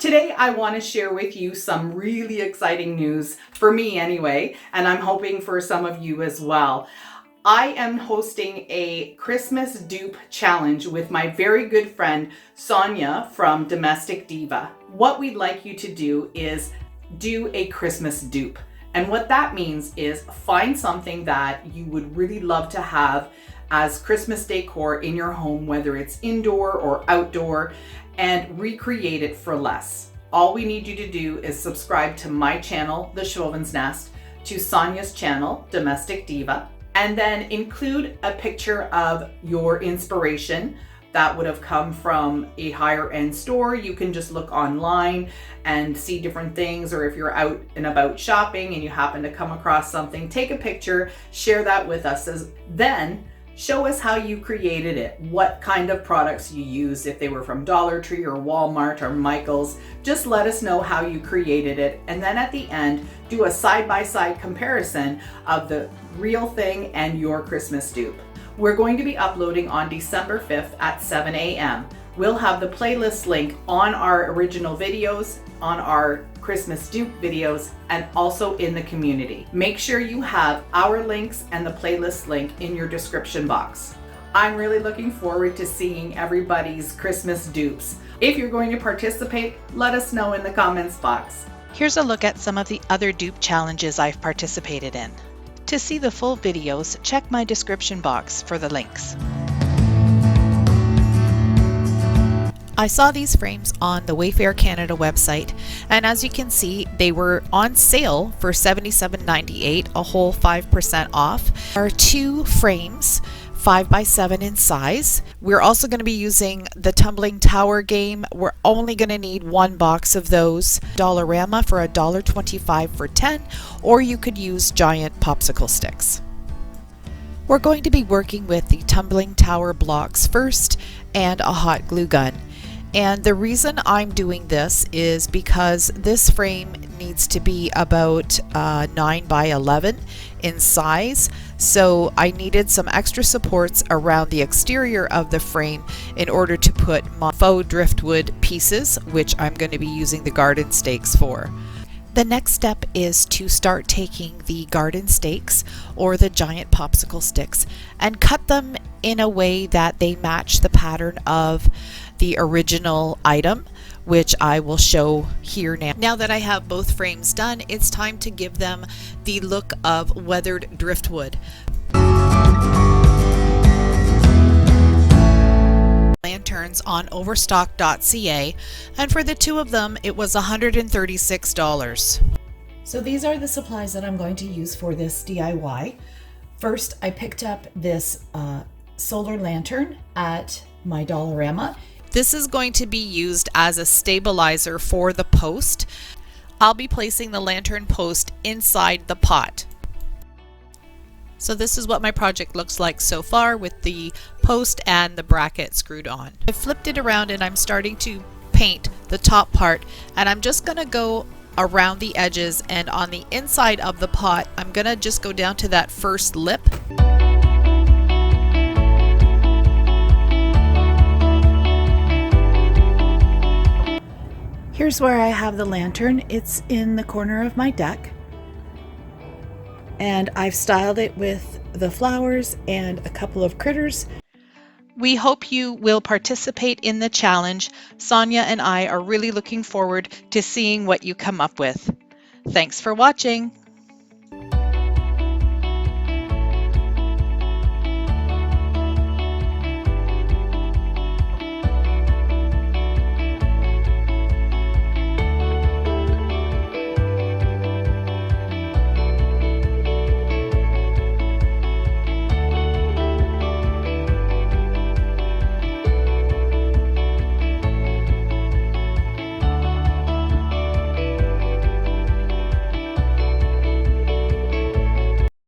Today I want to share with you some really exciting news, for me anyway, and I'm hoping for some of you as well. I am hosting a Christmas dupe challenge with my very good friend Sonja from Domestic Diva. What we'd like you to do is do a Christmas dupe. And what that means is find something that you would really love to have as Christmas decor in your home, whether it's indoor or outdoor, and recreate it for less. All we need you to do is subscribe to my channel, The Chauvin's Nest, to Sonja's channel, Domestic Diva, and then include a picture of your inspiration that would have come from a higher end store. You can just look online and see different things, or if you're out and about shopping and you happen to come across something, take a picture, share that with us. Then show us how you created it, what kind of products you used, if they were from Dollar Tree or Walmart or Michael's. Just let us know how you created it. And then at the end, do a side-by-side comparison of the real thing and your Christmas dupe. We're going to be uploading on December 5th at 7 a.m. We'll have the playlist link on our original videos, on our Christmas dupe videos, and also in the community. Make sure you have our links and the playlist link in your description box. I'm really looking forward to seeing everybody's Christmas dupes. If you're going to participate, let us know in the comments box. Here's a look at some of the other dupe challenges I've participated in. To see the full videos, check my description box for the links. I saw these frames on the Wayfair Canada website, and as you can see, they were on sale for $77.98, a whole 5% off. There are 2 frames, 5x7 in size. We're also going to be using the tumbling tower game. We're only going to need 1 box of those. Dollarama for $1.25 for 10, or you could use giant popsicle sticks. We're going to be working with the tumbling tower blocks first and a hot glue gun. And the reason I'm doing this is because this frame needs to be about 9 by 11 in size. So I needed some extra supports around the exterior of the frame in order to put my faux driftwood pieces, which I'm going to be using the garden stakes for. The next step is to start taking the garden stakes or the giant popsicle sticks and cut them in a way that they match the pattern of the original item, which I will show here now. Now that I have both frames done, it's time to give them the look of weathered driftwood. Lanterns on overstock.ca, and for the 2 of them it was $136. So these are the supplies that I'm going to use for this DIY. First, I picked up this solar lantern at my Dollarama. This is going to be used as a stabilizer for the post. I'll be placing the lantern post inside the pot. So this is what my project looks like so far with the post and the bracket screwed on. I flipped it around and I'm starting to paint the top part, and I'm just going to go around the edges, and on the inside of the pot I'm going to just go down to that first lip. Here's where I have the lantern. It's in the corner of my deck, and I've styled it with the flowers and a couple of critters. We hope you will participate in the challenge. Sonja and I are really looking forward to seeing what you come up with. Thanks for watching.